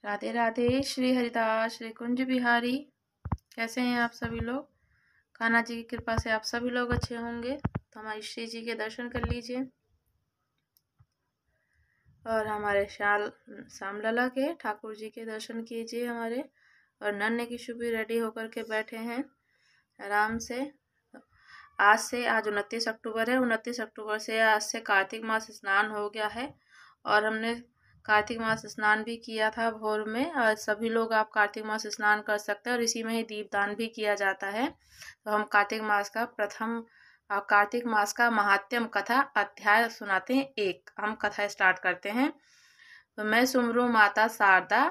राधे राधे। श्री हरिदास श्री कुंज बिहारी। कैसे हैं आप सभी लोग? कान्हा जी की कृपा से आप सभी लोग अच्छे होंगे। तो हमारी श्री जी के दर्शन कर लीजिए और हमारे श्यामलला के ठाकुर जी के दर्शन कीजिए हमारे। और नन्हे किशु भी रेडी होकर के बैठे हैं आराम से। आज 29 अक्टूबर है। 29 अक्टूबर से आज से कार्तिक मास स्नान हो गया है और हमने कार्तिक मास स्नान भी किया था भोर में। और सभी लोग आप कार्तिक मास स्नान कर सकते हैं और इसी में ही दीपदान भी किया जाता है। तो हम कार्तिक मास का महात्म्य कथा अध्याय सुनाते हैं। हम कथा स्टार्ट करते हैं। तो मैं सुमरू माता शारदा,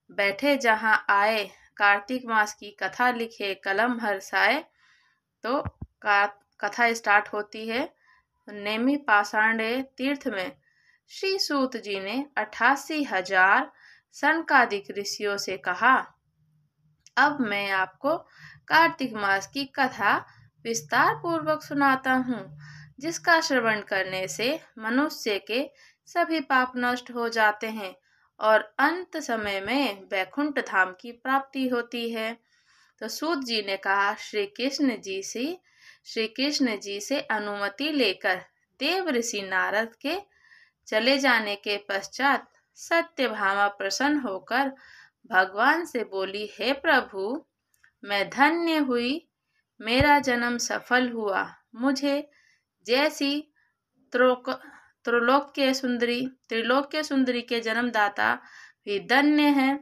बैठे जहाँ आए, कार्तिक मास की कथा लिखे कलम हर्षाए। तो कथा स्टार्ट होती है। नेमि पाषाण्य तीर्थ में श्री सूत जी ने 88,000 सनकादिक ऋषियों से कहा, अब मैं आपको कार्तिक मास की कथा विस्तार पूर्वक सुनाता हूँ, जिसका श्रवण करने से मनुष्य के सभी पाप नष्ट हो जाते हैं और अंत समय में वैकुंठ धाम की प्राप्ति होती है। तो सूत जी ने कहा, श्री कृष्ण जी से अनुमति लेकर देव ऋषि नारद के चले जाने के पश्चात सत्यभामा प्रसन्न होकर भगवान से बोली, हे प्रभु, मैं धन्य हुई, मेरा जन्म सफल हुआ। मुझे जैसी त्रिलोक्य सुंदरी के जन्मदाता भी धन्य है।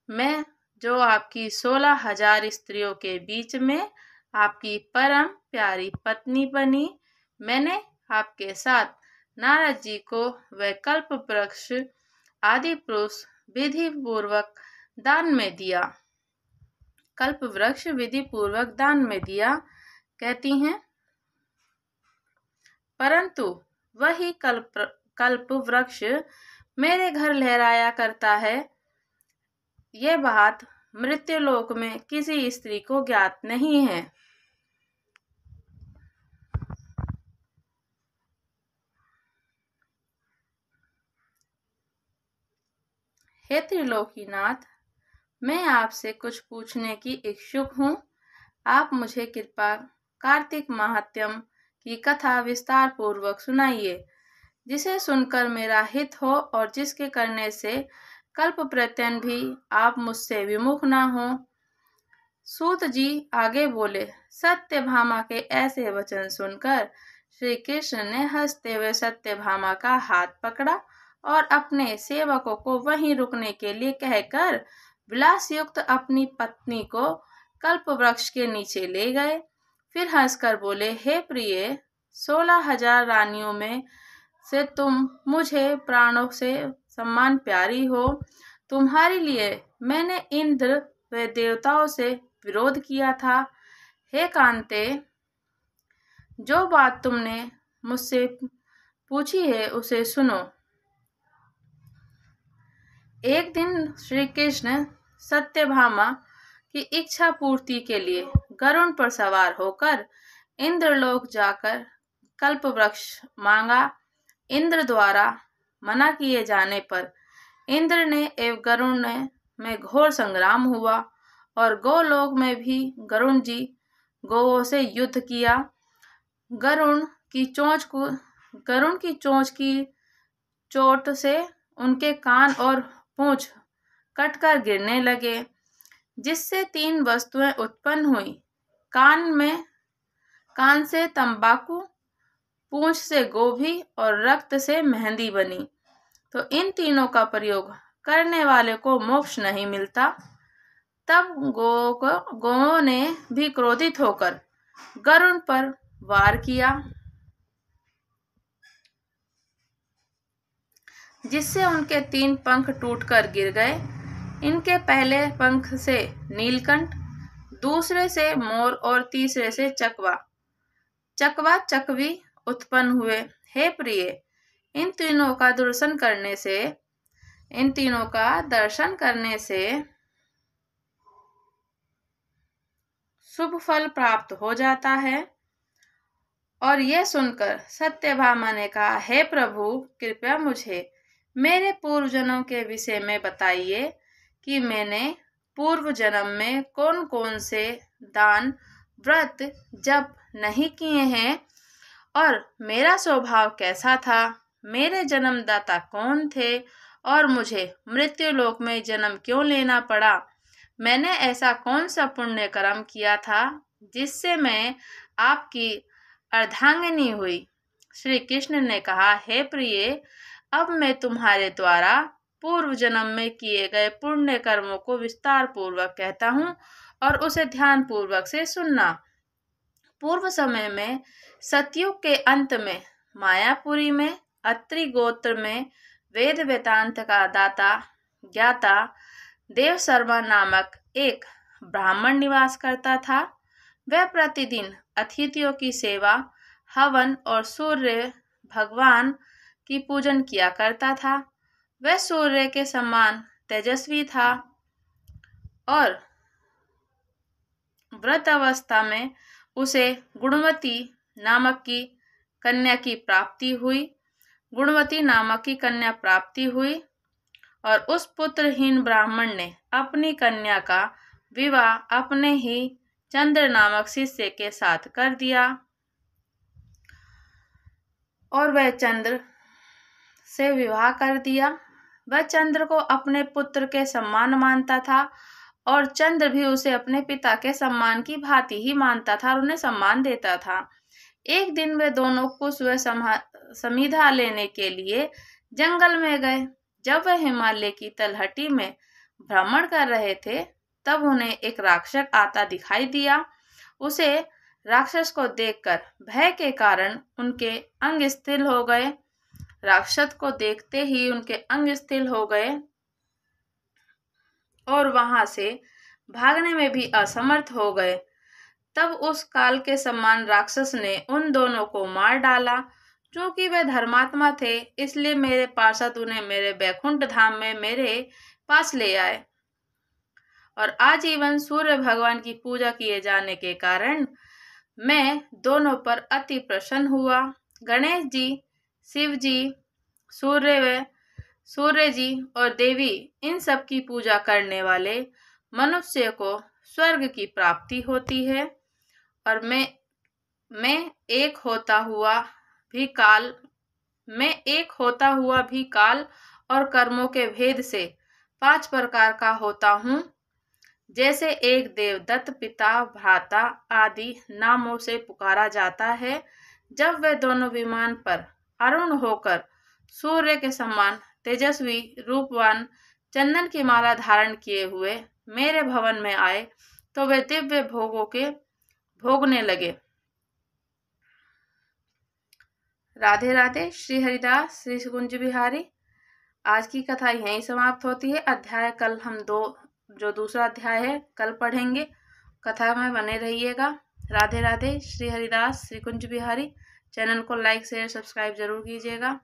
मैं जो आपकी 16,000 स्त्रियों के बीच में आपकी परम प्यारी पत्नी बनी। मैंने आपके साथ नारद जी को वैकल्प वृक्ष आदि पुरुष विधि पूर्वक दान में दिया। कल्प वृक्ष विधि पूर्वक दान में दिया कहती हैं, परंतु वही कल्प वृक्ष मेरे घर लहराया करता है। ये बात मृत्युलोक में किसी स्त्री को ज्ञात नहीं है। हे त्रिलोकीनाथ, मैं आपसे कुछ पूछने की इच्छुक हूँ। आप मुझे कृपा कार्तिक महात्म्य की कथा विस्तार पूर्वक सुनाइए, जिसे सुनकर मेरा हित हो और जिसके करने से कल्प प्रत्यन भी आप मुझसे विमुख न हो। सूत जी आगे बोले, सत्यभामा के ऐसे वचन सुनकर श्री कृष्ण ने हंसते हुए सत्यभामा का हाथ पकड़ा और अपने सेवकों को वहीं रुकने के लिए कहकर विलास युक्त अपनी पत्नी को कल्प वृक्ष के नीचे ले गए। फिर हंसकर बोले, हे प्रिय, 16,000 रानियों में से तुम मुझे प्राणों से सम्मान प्यारी हो। तुम्हारे लिए मैंने इंद्र व देवताओं से विरोध किया था। हे कांते, जो बात तुमने मुझसे पूछी है उसे सुनो। एक दिन श्री कृष्ण सत्यभामा की इच्छा पूर्ति के लिए गरुड़ पर सवार होकर इंद्रलोक जाकर कल्प वृक्ष मांगा। इंद्र द्वारा मना किए जाने पर इंद्र ने एवं गरुड़ में घोर संग्राम हुआ और गोलोक में भी गरुड़ जी गौओं से युद्ध किया। गरुड़ की चोंच की चोट से उनके कान और पूंछ कटकर गिरने लगे, जिससे 3 वस्तुएं उत्पन्न हुई। कान से तंबाकू, पूंछ से गोभी और रक्त से मेहंदी बनी। तो इन तीनों का प्रयोग करने वाले को मोक्ष नहीं मिलता। तब गौओं ने भी क्रोधित होकर गरुड़ पर वार किया, जिससे उनके 3 पंख टूटकर गिर गए। इनके पहले पंख से नीलकंठ, दूसरे से मोर और तीसरे से चकवा चकवी उत्पन्न हुए। हे प्रिय, इन तीनों का दर्शन करने से शुभ फल प्राप्त हो जाता है। और यह सुनकर सत्यभामा ने कहा, हे प्रभु, कृपया मुझे मेरे पूर्वजन्मों के विषय में बताइए कि मैंने पूर्व जन्म में कौन कौन से दान व्रत जप नहीं किए हैं और मेरा स्वभाव कैसा था, मेरे जन्मदाता कौन थे और मुझे मृत्यु लोक में जन्म क्यों लेना पड़ा। मैंने ऐसा कौन सा पुण्य कर्म किया था जिससे मैं आपकी अर्धांगिनी हुई। श्री कृष्ण ने कहा, हे प्रिय, अब मैं तुम्हारे द्वारा पूर्व जन्म में किए गए पुण्य कर्मों को विस्तार पूर्वक कहता हूँ और उसे ध्यान पूर्वक से सुनना। पूर्व समय में सतयुग के अंत में मायापुरी में अत्रि गोत्र में वेद वेदांत का दाता ज्ञाता देव शर्मा नामक एक ब्राह्मण निवास करता था। वह प्रतिदिन अतिथियों की सेवा, हवन और सूर्य भगवान की पूजन किया करता था। वह सूर्य के समान तेजस्वी था और वृद्ध अवस्था में उसे गुणवती नामक की कन्या की प्राप्ति हुई और उस पुत्रहीन ब्राह्मण ने अपनी कन्या का विवाह अपने ही चंद्र नामक शिष्य के साथ कर दिया और वह चंद्र से विवाह कर दिया। वह चंद्र को अपने पुत्र के समान मानता था और चंद्र भी उसे अपने पिता के सम्मान की भांति ही मानता था और उन्हें सम्मान देता था। एक दिन वे दोनों कुश व समिधा लेने के लिए जंगल में गए। जब वह हिमालय की तलहटी में भ्रमण कर रहे थे तब उन्हें एक राक्षस आता दिखाई दिया। उसे राक्षस को देखकर भय के कारण उनके अंग स्थिर हो गए। राक्षस को देखते ही उनके अंग स्थिर हो गए और वहां से भागने में भी असमर्थ हो गए। तब उस काल के समान राक्षस ने उन दोनों को मार डाला। क्योंकि वे धर्मात्मा थे इसलिए मेरे पार्षद उन्हें मेरे बैकुंठ धाम में मेरे पास ले आए और आजीवन सूर्य भगवान की पूजा किए जाने के कारण मैं दोनों पर अति प्रसन्न हुआ। गणेश जी, शिव जी, सूर्य जी और देवी, इन सब की पूजा करने वाले मनुष्य को स्वर्ग की प्राप्ति होती है और मैं एक होता हुआ भी काल और कर्मों के भेद से 5 प्रकार का होता हूँ। जैसे एक देवदत्त, पिता, भ्राता आदि नामों से पुकारा जाता है। जब वे दोनों विमान पर अरुण होकर सूर्य के समान तेजस्वी रूपवान चंदन की माला धारण किए हुए मेरे भवन में आए तो वे दिव्य भोगों के भोगने लगे। राधे राधे। श्री हरिदास, श्री कुंज बिहारी। आज की कथा यहीं समाप्त होती है। अध्याय कल हम जो दूसरा अध्याय है कल पढ़ेंगे। कथा में बने रहिएगा। राधे राधे। श्री हरिदास, श्री कुंज बिहारी। चैनल को लाइक शेयर सब्सक्राइब जरूर कीजिएगा।